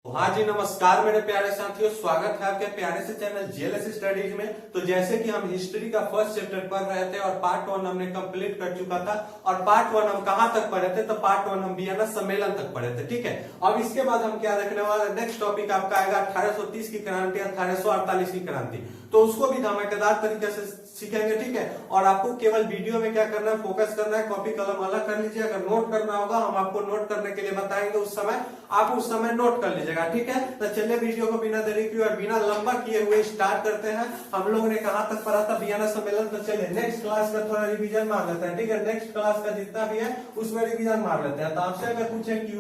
हाँ जी, नमस्कार मेरे प्यारे साथियों, स्वागत है आपके प्यारे से चैनल जीएलएस स्टडीज में। तो जैसे कि हम हिस्ट्री का फर्स्ट चैप्टर पढ़ रहे थे और पार्ट 1 हमने कंप्लीट कर चुका था। और पार्ट 1 हम कहां तक पढ़े थे? तो पार्ट 1 हम वियना सम्मेलन तक पढ़े थे, ठीक है। अब इसके बाद हम क्या देखने वाले, नेक्स्ट टॉपिक आपका आएगा 1830 की क्रांति, 1848 की क्रांति। तो उसको भी धमाकेदार तरीके से सीखेंगे, ठीक है। और आपको केवल वीडियो में क्या करना है, फोकस करना है, कॉपी कलम अलग कर लीजिए। अगर नोट करना होगा हम आपको नोट करने के लिए बताएंगे, उस समय आप उस समय नोट कर लीजिएगा, ठीक है। तो चलिए वीडियो को बिना देरी किए और बिना लंबा किए हुए स्टार्ट करते हैं। हम लोगों ने कहां तक पढ़ा था? वियना सम्मेलन। तो चलिए नेक्स्ट क्लास का थोड़ा रिवीजन मार लेते हैं, ठीक है। नेक्स्ट क्लास का जितना भी है उसमें रिवीजन मार लेते हैं। तो आपसे अगर पूछे कि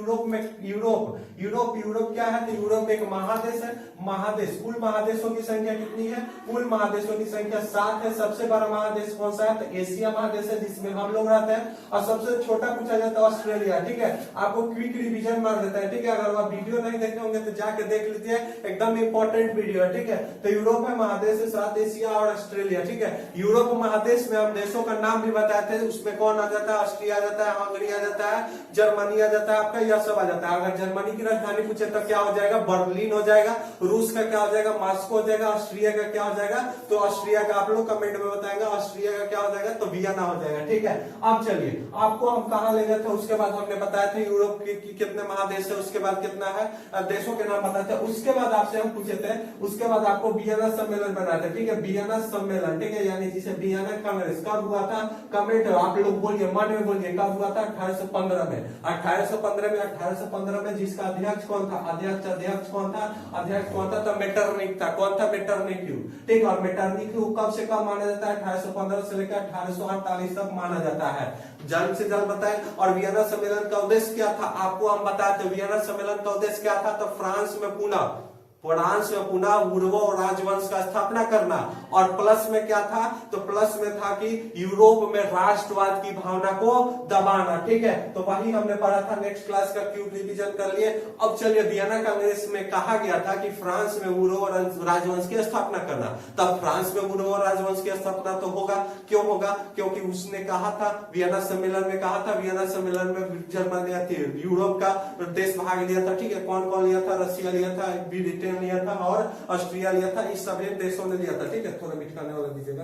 यूरोप क्या है, तो यूरोप एक महादेश है। महादेश, कुल महादेशों की संख्या कितनी है? कुल महादेशों की संख्या 7 है। सबसे बड़ा महादेश कौन सा है? तो एशिया महादेश है, जिसमें हम लोग रहते हैं। और सबसे छोटा पूछा जाता है ऑस्ट्रेलिया, ठीक है। आपको क्विक रिवीजन मार देता है, ठीक है। अगर आप वीडियो नहीं देखे होंगे तो जाके देख लीजिए, एकदम इंपॉर्टेंट वीडियो है, ठीक है। तो यूरोप में महादेश है 7, एशिया और ऑस्ट्रेलिया, ठीक है। यूरोप महादेश में हम देशों का नाम भी बताए थे, उसमें कौन आ जाता है? ऑस्ट्रिया आ जाता है, हंगरी आ जाता है, जर्मनी आ जाता है, आपका यह सब आ जाता है। अगर जर्मनी की राजधानी पूछे तो क्या हो जाएगा? बर्लिन हो जाएगा। रूस का क्या हो जाएगा? मॉस्को हो जाएगा। ऑस्ट्रिया का क्या हो जाएगा? तो ऑस्ट्रिया का आप लोग कमेंट में बताएंगे। ऑस्ट्रिया का क्या हो जाएगा? तो वियना हो जाएगा, ठीक है। अब चलिए आपको हम कहां ले गए थे, उसके बाद हमने बताया था यूरोप की कितने महादेश है, उसके बाद कितना है देशों के नाम बताते हैं। उसके बाद आपसे हम पूछे थे, उसके बाद आपको वियना सम्मेलन बनाया था, ठीक है। वियना सम्मेलन, ठीक है, यानी जिसे वियना कांग्रेस कब हुआ था? कमेंट आप लोग बोलिए, मन में बोलिए, कब हुआ था? 1815 में। 1815 में जिसका अध्यक्ष कौन था? अध्यक्ष कौन था? अध्यक्ष कौन था? तो मेटरनिक था। कौन था? मेटरनिक, ठीक है। और मेटरनिक कब से कब माना जाता है? 1815 से लेकर 1848 तक माना जाता है। जल्द से जल्द बताएं। और वियना सम्मेलन का उद्देश्य क्या था? आपको हम बताए थे वियना सम्मेलन का उद्देश्य क्या था? तो फ्रांस में पुनः उर्वो राजवंश का स्थापना करना। और प्लस में क्या था? तो प्लस में था कि यूरोप में राष्ट्रवाद की भावना को दबाना, ठीक है। तो वही हमने पढ़ा था, नेक्स्ट क्लास का क्यूब रिवीजन कर लिए। अब चलिए, वियना कांग्रेस में कहा गया था कि फ्रांस में उर्वो राजवंश की स्थापना करना। तब फ्रांस में उर्वो राजवंश की स्थापना तो होगा, क्यों होगा? क्योंकि उसने कहा था, वियना सम्मेलन में कहा था, वियना सम्मेलन में जर्मनी थी, यूरोप का देश भाग लिया था, ठीक है। कौन कौन लिया था? रशिया लिया था, ब्रिटेन लिया था और ऑस्ट्रिया लिया था। इस सभी देशों ने लिया था, ठीक है। थोड़ा मिटकाने वाला दीजिएगा,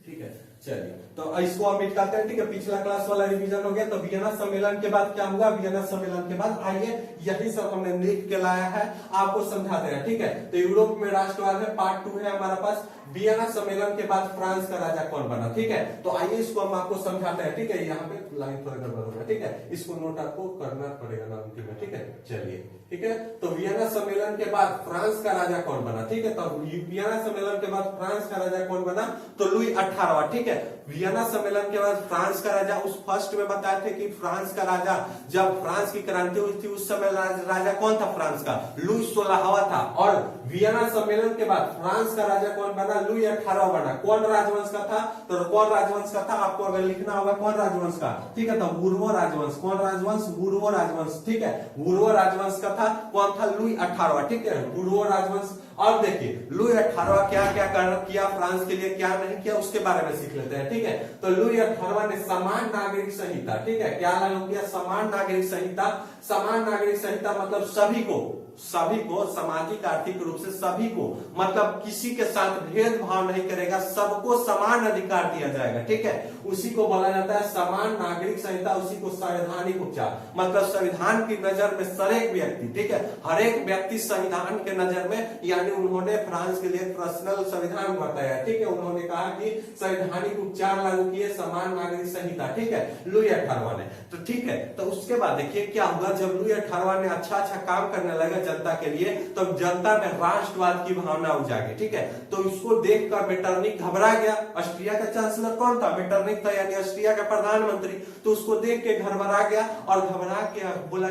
ठीक है। चलिए, तो इसको हम मिटकाते हैं, ठीक है। पिछला क्लास वाला रिवीजन हो गया। तो वियना सम्मेलन के बाद क्या हुआ? वियना सम्मेलन के बाद आइए यही सब हमने लिख के लाया है, आपको समझाते हैं, ठीक है। तो यूरोप में राष्ट्रवाद है, पार्ट 2 है हमारा पास। वियना सम्मेलन के बाद फ्रांस का राजा कौन बना, ठीक है। तो आइए इसको हम आपको समझाते हैं, ठीक है। यहाँ पे लाइन थोड़ा गड़बड़ होगा, ठीक है। इसको नोट आपको करना पड़ेगा ना अंतिम में, ठीक है। चलिए, ठीक है। तो वियना सम्मेलन के बाद फ्रांस का राजा कौन बना, ठीक है। तो वियना सम्मेलन के बाद फ्रांस का राजा कौन बना? तो लुई 18वां, ठीक है। वियना सम्मेलन के बाद फ्रांस का राजा, उस फर्स्ट में बताए थे कि फ्रांस का राजा, जब फ्रांस की क्रांति हुई थी उस समय राजा कौन था फ्रांस का? लुई 16वां था। और वियना सम्मेलन के बाद फ्रांस का राजा कौन बना? लुई 18वां बना। कौन राजवंश का था? तो कौन राजवंश का था? आपको अगर लिखना होगा कौन राजवंश का, ठीक है। तो उर्वो राजवंश। कौन राजवंश? उर्वो राजवंश, ठीक है। उर्वो राजवंश का था। कौन था? लुई 18वां, ठीक है। उर्वो राजवंश। अब देखिए लुई 18वां क्या क्या किया फ्रांस के लिए, क्या नहीं किया, उसके बारे में सीख लेते हैं, ठीक है। तो लुई 18वां ने समान नागरिक संहिता, ठीक है, क्या लागू किया? समान नागरिक संहिता। समान नागरिक संहिता मतलब सभी को सामाजिक आर्थिक रूप से सभी को, मतलब किसी के साथ भेदभाव नहीं करेगा, सबको समान अधिकार दिया जाएगा, ठीक है। उसी को बोला जाता है समान नागरिक संहिता, उसी को संवैधानिक उपचार, मतलब संविधान की नजर में हरेक व्यक्ति, ठीक है, हर एक व्यक्ति संविधान के नजर में, यानी उन्होंने फ्रांस के लिए पर्सनल संविधान बताया, ठीक है। उन्होंने कहा कि संवैधानिक उपचार लागू किए, समान नागरिक संहिता, ठीक है, लुई 18वां ने। तो ठीक है, तो उसके बाद देखिए क्या हुआ, जब लुई 18वां ने अच्छा काम करने लगा जनता के लिए, तो जनता में राष्ट्रवाद की भावना उजागी, ठीक है। तो इसको देखकर मेटरनिक घबरा गया। ऑस्ट्रिया का चांसलर कौन था? मेटरनिक था, यानी ऑस्ट्रिया का प्रधानमंत्री। तो उसको देख के घबरा गया और घबरा के बोला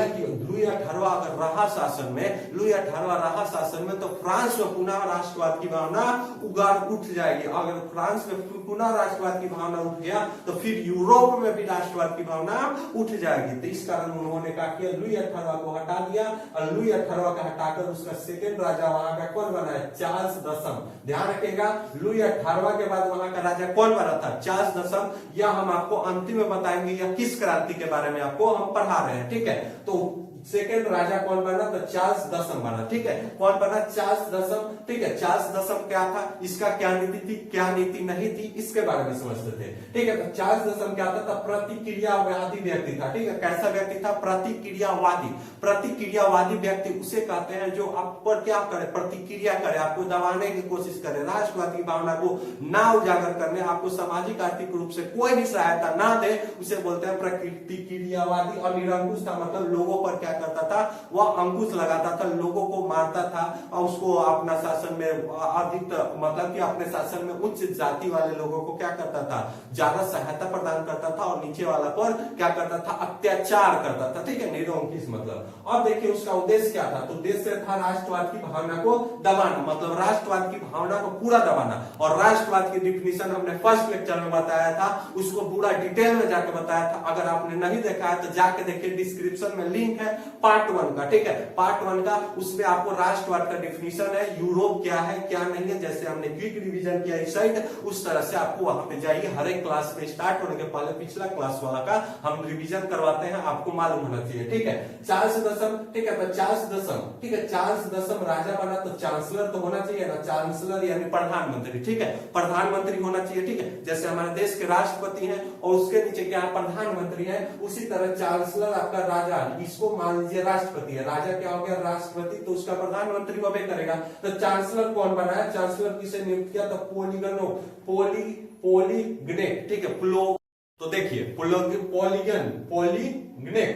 कि लुई 18वां अगर रहा शासन में, लुई 18वां रहा शासन में, तो फ्रांस में पुनः राष्ट्रवाद की भावना उठ जाएगी। अगर फ्रांस में पुनः राष्ट्रवाद की भावना उठ गया तो फिर यूरोप में भी राष्ट्रवाद की भावना उठ जाएगी। तो इस कारण उन्होंने कहा कि लुई 18वां को हटा दिया और लुई 18वां का हटाकर उसका सेकंड राजा वहां का कौन बना है? चार्ल्स दसम। ध्यान रखिएगा, लुई 18वां के बाद वहां का राजा कौन बना था? चार्ल्स दसम। यह हम आपको अंतिम में बताएंगे, या किस क्रांति के बारे में आपको हम पढ़ा रहे हैं, ठीक है। तो सेकेंड राजा कौन बना? तो चार्ल्स दसम बना। ठीक है, कौन बना? चार्ल्स दसम। ठीक है, चार्ल्स दसम क्या था, इसका क्या नीति थी, क्या नीति नहीं थी, इसके बारे में समझते थे। ठीक है, तो चार्ल्स दसम क्या था? प्रतिक्रियावादी व्यक्ति था। ठीक है, कैसा व्यक्ति था? प्रतिक्रियावादी। प्रतिक्रियावादी व्यक्ति उसे कहते हैं जो आप पर क्या करे, प्रतिक्रिया करे, आपको दबाने की कोशिश करे, राष्ट्रवाद की भावना को ना उजागर करने, आपको सामाजिक आर्थिक रूप से कोई भी सहायता ना दे, उसे बोलते हैं प्रतिक्रियावादी। और निरंकुश था, मतलब लोगों पर क्या करता था? वह अंकुश लगाता था, लोगों को मारता था और उसको अपना शासन में अधिक, मतलब कि अपने शासन में उच्च जाति वाले लोगों को क्या करता था? ज्यादा सहायता प्रदान करता था और नीचे वाला पर क्या करता था? अत्याचार करता था। ठीक है, निरंकुश मतलब। अब देखिए उसका उद्देश्य क्या था? तो उद्देश्य था राष्ट्रवाद की भावना को दबाना, मतलब राष्ट्रवाद की भावना को पूरा दबाना। और राष्ट्रवाद की डिफिनीशन हमने फर्स्ट लेक्चर में बताया था, उसको पूरा डिटेल में जाके बताया था। अगर आपने नहीं देखा है तो जाके देखिए, डिस्क्रिप्शन में लिंक है पार्ट 1 का। ठीक है, पार्ट 1 का, उसमें आपको राष्ट्रवाद का डिफिनीशन है, यूरोप क्या है क्या नहीं है, जैसे हमने क्विक रिवीजन किया इस साइड, उस तरह से आपको वहां पे जाइए। हर एक क्लास में स्टार्ट होने के पहले पिछला क्लास वाला का हम रिवीजन करवाते हैं, आपको मालूम होना चाहिए। ठीक है, चार्ल्स दसम। ठीक है, तो चार्ल्स दसम, ठीक है, चार्ल्स दसम राजा बना तो चांसलर तो होना चाहिए ना, चांसलर यानी प्रधानमंत्री। ठीक है, प्रधानमंत्री होना चाहिए। ठीक है, जैसे हमारे देश के राष्ट्रपति हैं और उसके नीचे क्या प्रधानमंत्री है, उसी तरह चांसलर आपका राजा, इसको मान लीजिए राष्ट्रपति है, राजा क्या हो गया? राष्ट्रपति, तो उसका प्रधानमंत्री वो भी करेगा। तो चांसलर कौन बनाया? चांसलर किसे नियुक्त किया? तो पॉलीगनेट। ठीक है, तो देखिए पॉलीगनेट।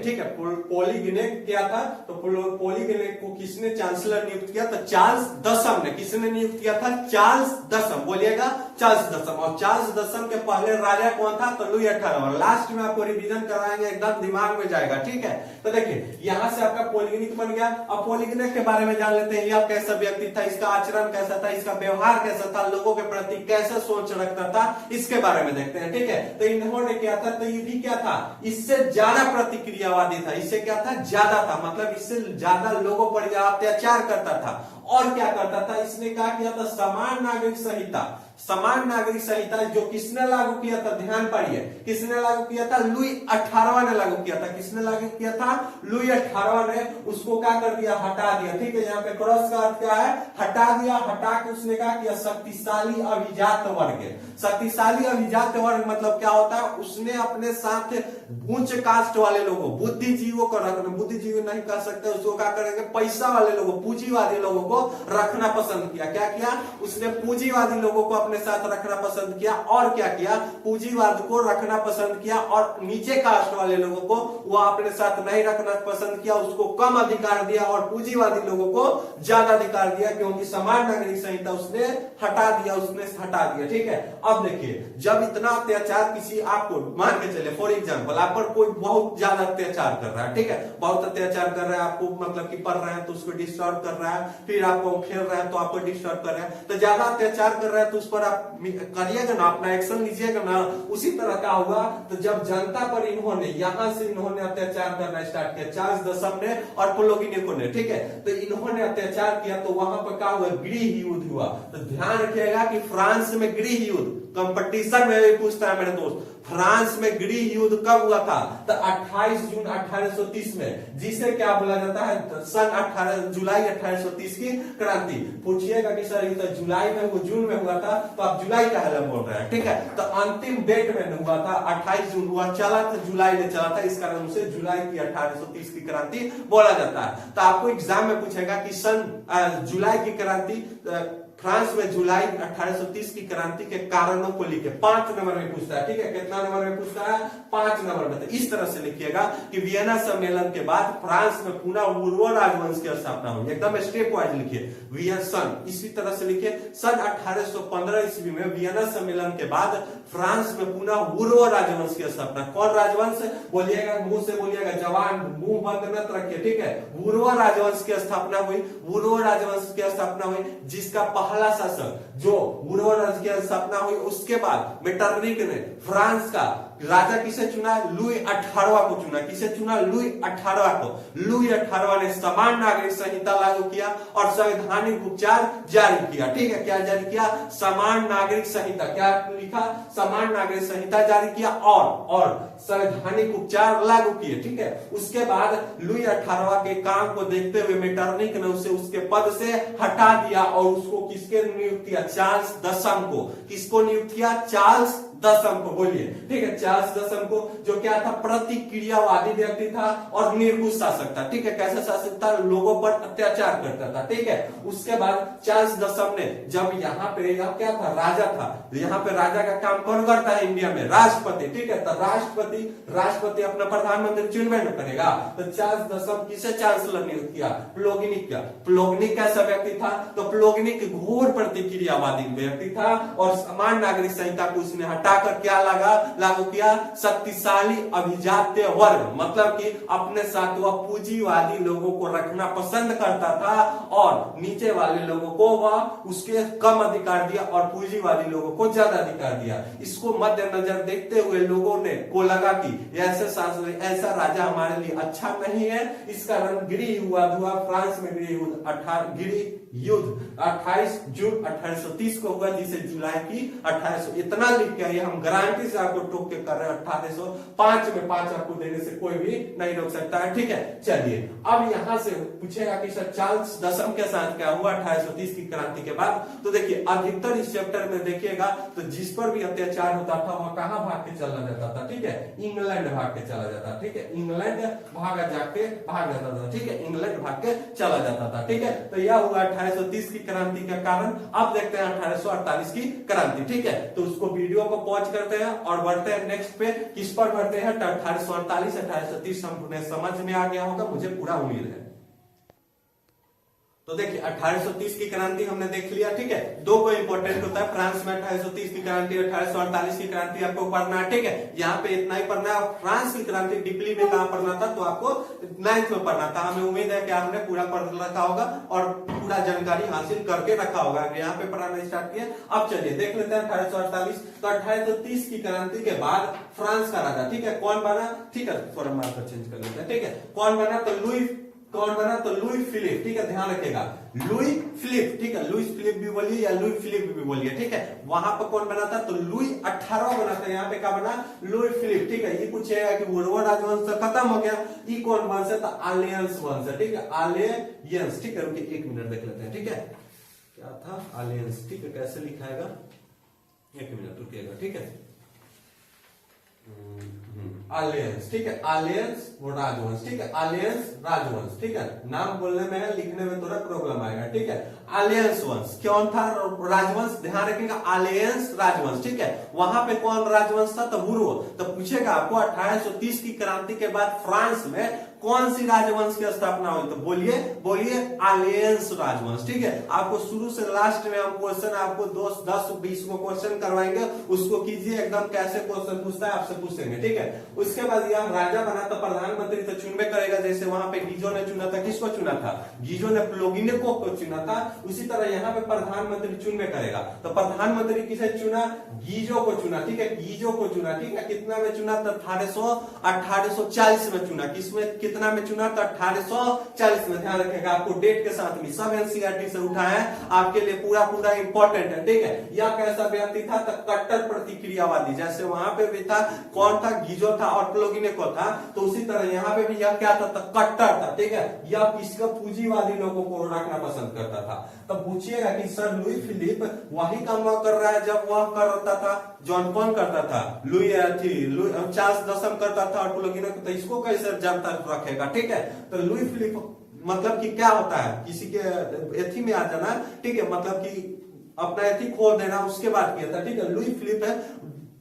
ठीक है, पॉलीगनेट क्या था? तो पॉलीगनेट को किसने चांसलर नियुक्त किया? तो चार्ल्स दसम ने। किसने नियुक्त किया था? चार्ल्स दसम। बोलिएगा, चार्ल्स दसम। और चार्ल्स दसम के पहले राजा कौन था? तो लुई 18। लास्ट में आपको रिवीजन कराएंगे, एकदम दिमाग में जाएगा। ठीक है, तो देखिए यहां से आपका पॉलीगनेट बन गया। अब पॉलीगनेट के बारे में जान लेते हैं, यह कैसा व्यक्ति था, इसका आचरण कैसा था, इसका व्यवहार कैसा था, लोगों के प्रति कैसा सोच रखता था, इसके बारे में देखते हैं। ठीक है, तो इन्होंने क्या था? तो ये भी क्या था? इससे ज्यादा प्रतिक्रियावादी था। इससे क्या था? ज्यादा था, मतलब इससे ज्यादा लोगों पर अत्याचार करता था। और क्या करता था? इसने क्या किया था? समान नागरिक संहिता। समान नागरिक संहिता जो किसने लागू किया था? ध्यान पड़िए, किसने लागू किया था? लुई 18वां ने लागू किया था। किसने लागू किया था? लुई 18वां ने। उसको क्या कर दिया? हटा दिया। ठीक है, यहाँ पे क्रॉस का अर्थ क्या है? हटा दिया। हटा के उसने क्या किया? शक्तिशाली अभिजात वर्ग। शक्तिशाली अभिजात वर्ग मतलब क्या होता है? उसने अपने साथ उच्च कास्ट वाले लोगों, बुद्धिजीवों को रखना, बुद्धिजीवी नहीं कर सकते, उसको क्या करेंगे? पैसा वाले लोगों, पूंजीवादी लोगों को रखना पसंद किया। क्या किया? उसने पूंजीवादी लोगों को अपने साथ रखना पसंद किया। और क्या किया? पूंजीवाद को रखना पसंद किया और नीचे कास्ट वाले लोगों को वो अपने साथ नहीं रखना पसंद किया, उसको कम अधिकार दिया और पूंजीवादी लोगों को ज्यादा अधिकार दिया, क्योंकि समान नागरिक संहिता उसने हटा दिया, उसने हटा दिया। ठीक है, अब देखिए, जब इतना अत्याचार किसी, आपको मान के चले फॉर एग्जाम्पल आप पर कोई बहुत ज्यादा अत्याचार कर रहा है। ठीक है, बहुत अत्याचार कर रहा है, आपको मतलब कि पढ़ रहे हैं तो उसको डिस्टर्ब कर रहा है, फिर आपको खेल रहे हैं तो आपको डिस्टर्ब कर रहा है, तो ज्यादा अत्याचार कर रहा है तो उस पर आप करिएगा ना, अपना एक्शन लीजिएगा ना। उसी तरह का होगा। तो जब जनता पर इन्होंने यहां से इन्होंने अत्याचार करना स्टार्ट किया, चार्ल्स दसम ने और पॉलीगनेट ने। ठीक है, तो इन्होंने अत्याचार किया तो वहां पर क्या हुआ? गृह युद्ध हुआ। तो ध्यान रखिएगा कि फ्रांस में गृह युद्ध कंपटीशन में भी पूछता है मेरे दोस्त, फ्रांस में गृह युद्ध कब हुआ था? तो 28 जून 1830 में, जिसे क्या बोला जाता है? सन जुलाई 1830 की क्रांति। पूछिएगा कि सर ये तो जुलाई में, वो जून में हुआ था, तो आप जुलाई का हाल बोल रहे हैं। ठीक है, तो अंतिम डेट में हुआ था, 28 जून हुआ, चला था जुलाई में चला था, इस कारण उसे जुलाई की 1830 की क्रांति बोला जाता है। तो आपको एग्जाम में पूछेगा कि सन जुलाई की क्रांति, फ्रांस में जुलाई 1830 की क्रांति के कारणों को लिखे 5 नंबर में पूछता है। ठीक है, कितना नंबर में पूछता है? 5 नंबर में। तो इस तरह से लिखिएगा कि वियना सम्मेलन के बाद फ्रांस में पुनः उर्वर राजवंश की स्थापना हुई। एकदम स्टेप वाइज लिखिए, इसी तरह से लिखिए, सन 1815 ईस्वी में वियना सम्मेलन के बाद फ्रांस में पुनः उर्वर राजवंश की स्थापना। कौन राजवंश? बोलिएगा, मुंह से बोलिएगा, जवान मुंह बंद मत रखिए। ठीक है, उर्वर राजवंश की स्थापना हुई। उर्वर राजवंश की स्थापना हुई, जिसका पहला शासक जो उर्वर राजवंश की स्थापना हुई, उसके बाद मेटरनिक ने फ्रांस का राजा किसे चुना? लुई 18वां को चुना। किसे चुना? लुई 18वां को। लुई 18वां ने समान नागरिक संहिता लागू किया और संवैधानिक उपचार जारी किया। ठीक है, क्या जारी किया? समान नागरिक संहिता। क्या लिखा? समान नागरिक संहिता जारी किया और संवैधानिक उपचार लागू किए। ठीक है, उसके बाद लुई 18वां के काम को देखते हुए मेटरनिक ने उसे उसके पद से हटा दिया और उसको किसके नियुक्त किया? चार्ल्स दशम को। किसको नियुक्त किया? चार्ल्स दशम को। बोलिए, ठीक है, चार्ल्स दशम को, जो क्या था? प्रतिक्रियावादी व्यक्ति था और निर्भुज शासक था। ठीक है, कैसा शासक था? लोगों पर अत्याचार करता था। ठीक है, उसके बाद चार्ल्स दशम ने जब यहाँ पे यह क्या था? राजा था। यहाँ पे राजा का काम कौन करता है इंडिया में? राष्ट्रपति। ठीक है, तो राष्ट्रपति अपना प्रधानमंत्री चुनवे न करेगा। तो चार्ल्स दशम किसे चांसलर नियुक्त किया? प्लोगनिक का। प्लोगनिक कैसा व्यक्ति था? तो प्लोगनिक घोर प्रतिक्रियावादी व्यक्ति था और समान नागरिक संहिता को उसने हटाकर क्या लागू किया? शक्तिशाली अभिजात्य वर्ग, मतलब कि अपने साथ वह पूंजीवादी लोगों को रखना पसंद करता था और नीचे वाले लोगों को वह उसके कम अधिकार दिया और पूंजीवादी लोगों को ज्यादा अधिकार दिया। इसको मद्देनजर देखते हुए लोगों ने को लगा कि ऐसा राजा हमारे लिए अच्छा नहीं है। इस कारण गृह हुआ फ्रांस में गृह युद्ध 28 जून 1830 को हुआ, जिसे जुलाई की 1800। इतना लिख के ये हम गारंटी से आपको टोक के कर रहे हैं। 1805 में 5 आपको देने से कोई भी नहीं रोक सकता है। ठीक है, चलिए अब यहां से पूछेगा कि सर चार्ल्स दशम के साथ क्या हुआ 1830 की क्रांति के बाद? तो देखिए, अधिकतर इस चैप्टर में देखिएगा तो जिस पर भी अत्याचार होता था वह कहां भाग के चला जाता था? ठीक है, इंग्लैंड भाग के चला जाता। ठीक है, इंग्लैंड भाग जाता था। ठीक है, इंग्लैंड भाग के चला जाता था। ठीक है, तो यह हुआ 1830 की क्रांति का कारण। अब देखते हैं 1848 की क्रांति। ठीक है, तो उसको वीडियो को पॉज करते हैं और बढ़ते हैं नेक्स्ट पे। किस पर बढ़ते हैं? 1848 1830 हमने समझ में आ गया होगा, मुझे पूरा उम्मीद है। तो देखिए 1830 की क्रांति हमने देख लिया। ठीक है, दो को इंपॉर्टेंट होता है फ्रांस में 1830 की क्रांति, 1848 की क्रांति आपको पढ़ना है। ठीक है, यहाँ पे इतना ही पढ़ना है। फ्रांस की क्रांति डीपली में कहां पढ़ना था? तो आपको 9th में पढ़ना था। हमें उम्मीद है कि आपने पूरा पढ़ रखा होगा और पूरा जानकारी हासिल करके रखा होगा। यहाँ पे पढ़ाना स्टार्ट किया। अब चलिए देख लेते हैं 1848। तो 1830 की क्रांति के बाद फ्रांस का राजा, ठीक है, कौन बना? ठीक है, थोड़ा मार्कर चेंज कर लेते हैं। ठीक है, कौन बना? तो लुई फिलिप। ठीक है, ध्यान रखिएगा, लुई फिलिप। ठीक है, लुई फिलिप भी बोलिए या लुई फिलिप भी बोलिए। ठीक है, वहां पर कौन बना था? तो लुई 18वां बना था। यहाँ पे क्या बना? Louis Philippe. ठीक है, ये पूछेगा कि वो राजवंश तो खत्म हो गया, ये कौन वंश है? तो आलियंस वंश है। ठीक है, आलियंस। ठीक है, रुकिए 1 मिनट देख लेते हैं। ठीक है, क्या था? आलियंस। ठीक है, कैसे लिखाएगा? 1 मिनट रुकिएगा। ठीक है, आलियंस। ठीक है, आलियंस वो राजवंश। ठीक है, आलियंस राजवंश। ठीक है, नाम बोलने में है, लिखने में थोड़ा प्रॉब्लम आएगा। ठीक है, आलियंस वंश कौन था? राजवंश। ध्यान रखिएगा, आलियंस राजवंश। ठीक है, वहां पे कौन राजवंश था? तो बुर्बो। तो पूछेगा आपको 1830 की क्रांति के बाद फ्रांस में कौन सी राजवंश की स्थापना हुई? तो बोलिए आलियंस राजवंश। ठीक है, आपको शुरू से लास्ट में हम क्वेश्चन आपको 10-20 को क्वेश्चन करवाएंगे, उसको कीजिए एकदम। कैसे क्वेश्चन पूछता है आपसे पूछेंगे। ठीक है, उसके बाद यह राजा बना तो प्रधानमंत्री तो चुनबे करेगा। जैसे वहां पे गीजो ने चुना था, किसको चुना था? गीजो ने प्लोगिनेक को चुना था। उसी तरह यहाँ पे प्रधानमंत्री चुनबे करेगा। तो प्रधानमंत्री किसे चुना? गीजो को चुना। ठीक है, गीजो को चुना। ठीक है, कितना में चुना? तो 1840 में चुना। किसमें कितना में चुना? तो 1840 में। ध्यान रखिएगा, आपको डेट के साथ में सब एनसीईआरटी से उठा है, आपके लिए पूरा इंपॉर्टेंट है। ठीक है, यह कैसा व्यक्ति था? तो कट्टर प्रतिक्रियावादी। जैसे वहां पे भी था, कौन था? गीजो था और प्लोगिनेक था। तो उसी तरह यहाँ पे भी यह क्या था? तो कट्टर था। ठीक है, यह किसका? पूंजीवादी लोगों को रखना पसंद करता था। तब पूछिएगा कि सर लुई फिलिप वही काम कर रहा है जब वह करता था, जॉन कौन करता था? लुई चार्ल्स दशम करता था और प्लोगिनेक। तो इसको कैसे जानता रखेगा? ठीक है, तो लुई फिलिप मतलब कि क्या होता है? किसी के एथी में आ जाना। ठीक है, मतलब कि अपना एथी खोल देना, उसके बाद किया था। ठीक है, लुई फिलिप है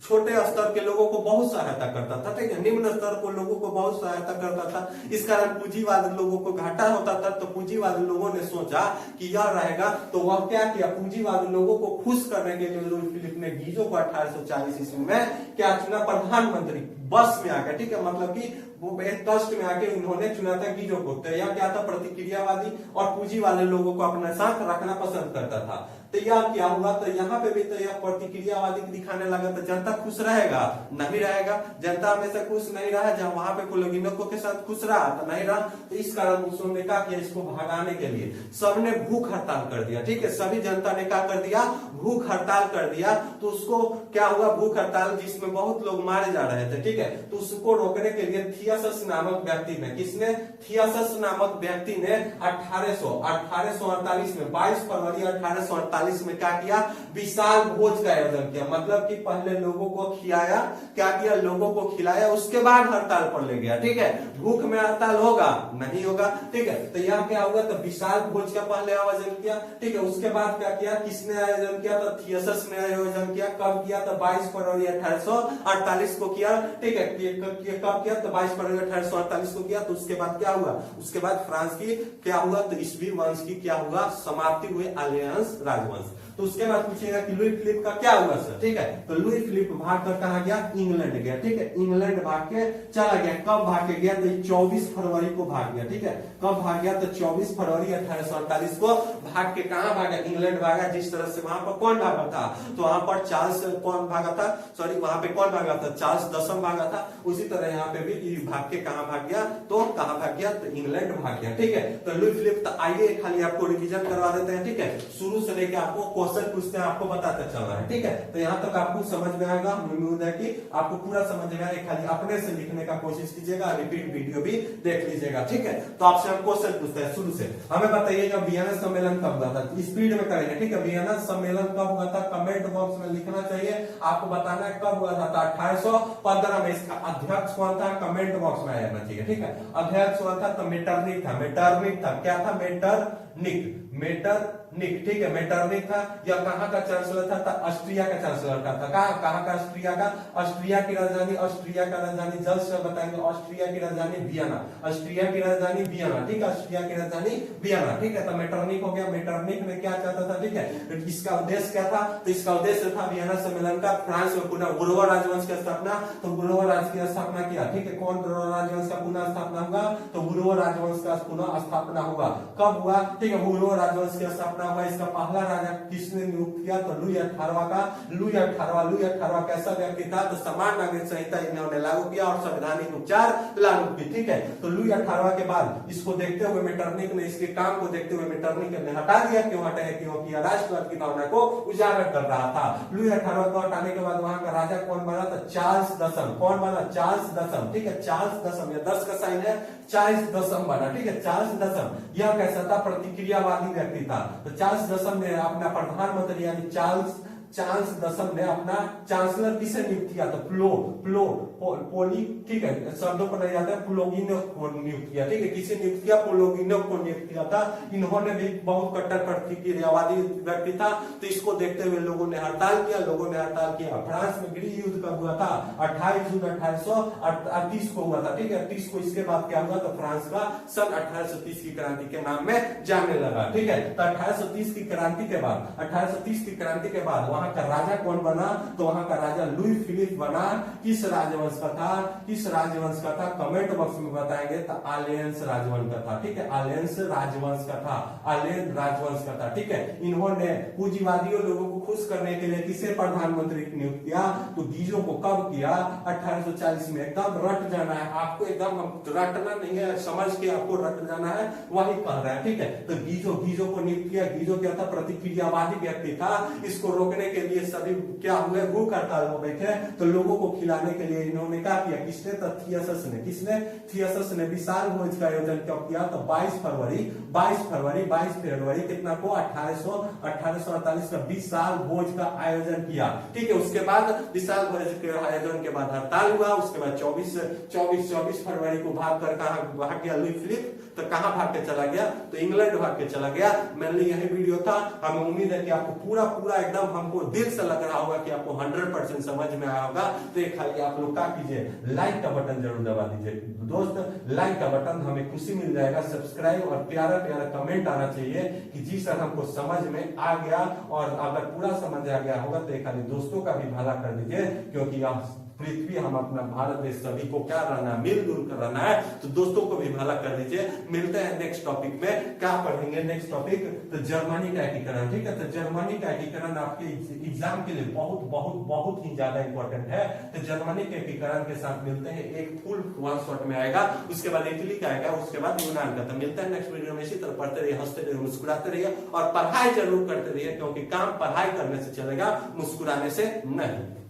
छोटे स्तर के लोगों को बहुत सहायता करता था। ठीक है, निम्न स्तर को लोगों को बहुत सहायता करता था। इस कारण पूंजीवादी लोगों को घाटा होता था। तो पूंजीवादी लोगों ने सोचा कि यह रहेगा, तो वह क्या किया? पूंजीवादी लोगों को खुश करने के लिए लुई फिलिप ने गीजो को 1840 ईस्वी में क्या चुना? प्रधानमंत्री बस में आकर। ठीक है, मतलब कि वो एक ट्रस्ट में आके उन्होंने चुना था गीजो को। तो यह क्या था? प्रतिक्रियावादी और पूंजी वाले लोगों को अपने साथ रखना पसंद करता था। तो यह क्या हुआ, तो यहाँ पे भी तो यह प्रतिक्रियावादी दिखाने लगा, तो जनता खुश रहेगा नहीं रहेगा, जनता हमेशा खुश नहीं रहा, जब वहां पे कुलगिनकों के साथ खुश रहा तो नहीं रहा, तो इस कारण उसने कहा कि इसको भगाने के लिए सबने भूख हड़ताल कर दिया। ठीक है, सभी जनता ने क्या कर दिया, भूख हड़ताल कर दिया। तो उसको क्या हुआ, भूख हड़ताल जिसमें बहुत लोग मारे जा रहे थे, ठीक है, तो उसको रोकने के लिए थियासस नामक व्यक्ति ने, किसने, थियासस नामक व्यक्ति ने 1848 में 22 फरवरी 1848 में क्या किया, विशाल भोज का आयोजन किया। मतलब कि पहले लोगों को खिलाया, क्या किया, लोगों को खिलाया, उसके बाद हड़ताल पर ले गया। ठीक है, भूख में हड़ताल होगा नहीं होगा। ठीक है, तो यहाँ क्या हुआ, तो विशाल भोज का पहले आयोजन किया। ठीक है, उसके बाद क्या किया, किसने आयोजन किया, तो थियासस ने आयोजन किया। कब किया, तो 22 फरवरी 1848 को किया। ठीक है, कब किया, तो 22 फरवरी 1848 को किया। तो उसके बाद क्या हुआ, उसके बाद फ्रांस की क्या हुआ, तो ईस्वी वंश की क्या हुआ, समाप्ति हुई, अलियंस राजवंश। तो उसके बाद पूछेगा कि लुई फिलिप का क्या हुआ सर। ठीक है, तो लुई फिलिप भाग कर कहा गया, इंग्लैंड गया। ठीक है, इंग्लैंड भाग के चला गया। कब भाग के गया, तो 24 फरवरी को भाग गया। ठीक है, कब भाग गया, तो 24 फरवरी 1848 को भाग के कहां भागा, इंग्लैंड भागा। जिस तरह से वहां पर कौन भागा था, तो वहां पर चार्ल्स कौन भागा था, सॉरी वहां पे कौन भागा था, चार्ल्स दसम भागा था। उसी तरह यहाँ पे भी भाग के कहां भाग गया, तो कहां भाग गया, तो इंग्लैंड भाग गया। ठीक है, तो लुई फिलिप, तो आइए खाली आपको रिवीजन करवा देते हैं। ठीक है, शुरू से लेकर आपको क्वेश्चन पूछते हैं, आपको बताते चल रहा है। ठीक है, तो यहाँ तक आपको समझ में आएगा, उम्मीद है कि आपको पूरा समझ में आएगा। खाली अपने से लिखने का कोशिश कीजिएगा, रिपीट वीडियो भी देख लीजिएगा। ठीक है, तो आपसे हम क्वेश्चन पूछते हैं शुरू से, हमें बताइएगा वियना सम्मेलन कब हुआ था, स्पीड में करेंगे। ठीक है, वियना सम्मेलन कब हुआ था, कमेंट बॉक्स में लिखना चाहिए, आपको बताना है कब हुआ था। 1815 में। इसका अध्यक्ष कौन था, कमेंट बॉक्स में आना चाहिए। ठीक है, अध्यक्ष कौन था, तो मेटरनिक था। मेटरनिक था, क्या था, मेटरनिक, मेटरनिक। ठीक है, मेटरनिक था। यह कहां का चांसलर था, ऑस्ट्रिया का चांसलर था। कहां का, ऑस्ट्रिया का। ऑस्ट्रिया की राजधानी, ऑस्ट्रिया का राजधानी जल्द से बताएंगे, ऑस्ट्रिया की राजधानी वियना, ऑस्ट्रिया की राजधानी वियना। ठीक है, ऑस्ट्रिया की राजधानी वियना। ठीक है, तो मेटरनिक हो गया। मेटरनिक में क्या चाहता था, ठीक है, इसका उद्देश्य क्या था, तो इसका उद्देश्य था वियना सम्मेलन का फ्रांस में पुनः बुर्गो राजवंश की स्थापना। तो बुर्गो राज की स्थापना किया। ठीक है, कौन राजवंश का पुनः स्थापना हुआ, तो बुर्गो राजवंश का पुनः स्थापना हुआ। कब हुआ, ठीक है, बुर्गो राजवंश की स्थापना हुआ। इसका पहला राजा किसने नियुक्त किया, तो लुई 18वां का। लुई 18वां कैसा व्यक्ति था, तो समान नागरिक संहिता इन्होंने लागू किया और संवैधानिक उपचार लागू की। ठीक है, तो लुई 18वां के बाद इसको देखते हुए मेटरनिक ने, इसके काम को देखते हुए मेटरनिक ने हटा दिया। क्यों हटाया, क्योंकि राष्ट्रवाद की भावना को उजागर कर रहा था। लुई 18वां को हटाने के बाद वहां का राजा कौन बना, तो चार्ल्स दसम। कौन बना, चार्ल्स दसम। ठीक है, चार्ल्स दसम, यह 10 का साइन है, चार्ल्स दसम बना। ठीक है, चार्ल्स दसम यह कैसा था, प्रतिक्रियावादी व्यक्ति था। तो चार्ल्स दसम ने अपना प्रधानमंत्री यानी चार्ल्स दसम ने अपना चांसलर किसे नियुक्त किया, तो पोली, ठीक है, शब्दों पर नहीं जाता है, प्लोगिनो को नियुक्त किया। ठीक है, किसे नियुक्त किया, प्लोगिनो को नियुक्त किया था। इन्होंने भी बहुत कट्टर प्रतिक्रियावादी व्यक्ति था। तो इसको देखते हुए लोगों ने हड़ताल किया। फ्रांस में गृह युद्ध कब हुआ था, 28 जून 1838 को हुआ था। ठीक है, 30 को। इसके बाद क्या हुआ, तो फ्रांस का सन 1830 की क्रांति के नाम में जाने लगा। ठीक है, तो 1830 की क्रांति के बाद वहां का राजा कौन बना, तो वहां का राजा लुई फिलिप बना। किस राजवंश का था, कमेंट बॉक्स में बताएंगे, तो अलियंस राजवंश का था। ठीक है, अलियंस राजवंश का था। ठीक है, इन्होंने पूंजीवादियों लोगों को खुश करने के लिए किसे प्रधानमंत्री नियुक्त किया, तो गीजो को। कब किया, 1840 में। एकदम रट जाना है आपको, एकदम रटना नहीं है, समझ के आपको रट जाना है, वही कह रहा है। ठीक है, तो गीजो को नियुक्त किया। गीजो क्या था, प्रतिक्रियावादी व्यक्ति था। इसको रोकने के लिए सभी क्या हुए, भूख हड़ताल में बैठे। तो लोगों को खिलाने के लिए इन्होंने क्या किया, किसने, तो थियासस ने विशाल भोज का आयोजन कब किया, तो 22 फरवरी कितना को, 1848 का विशाल भोज का आयोजन किया। ठीक है, उसके बाद विशाल भोज के आयोजन के बाद हड़ताल हुआ। उसके बाद 24 फरवरी को भाग कर कहा भाग गया लुई फिलिप, तो कहां भाग के चला गया, तो इंग्लैंड भाग के चला गया। मेनली यही वीडियो था। हमें उम्मीद है कि आपको पूरा एकदम हमको दिल से लग रहा होगा कि आपको 100% समझ में आया होगा। तो ये खाली आप लोग क्या कीजिए, लाइक का बटन जरूर दबा दीजिए दोस्त, लाइक का बटन, हमें खुशी मिल जाएगा। सब्सक्राइब और प्यारा कमेंट आना चाहिए कि जी सर हमको समझ में आ गया। और अगर पूरा समझ आ गया होगा तो खाली दोस्तों का भी भला कर दीजिए, क्योंकि आप पृथ्वी, हम अपना भारत देश, सभी को क्या रहना, मिलजुल कर रहना है। तो दोस्तों को भी भला कर दीजिए। मिलते हैं नेक्स्ट टॉपिक में। क्या पढ़ेंगे नेक्स्ट टॉपिक? तो जर्मनी का एकीकरण, ठीक है। तो जर्मनी का एकीकरण आपके एग्जाम के लिए बहुत बहुत बहुत ही ज्यादा इंपॉर्टेंट है। तो जर्मनी के एकीकरण के साथ मिलते हैं, एक फुल वन शॉट में आएगा, उसके बाद इटली का आएगा, उसके बाद यूनान का। तो मिलते हैं नेक्स्ट वीडियो में। इसी तरह पढ़ते रहिए, हंसते रहिए, मुस्कुराते रहिए और पढ़ाई जरूर करते रहिए, क्योंकि काम पढ़ाई करने से चलेगा, मुस्कुराने से नहीं।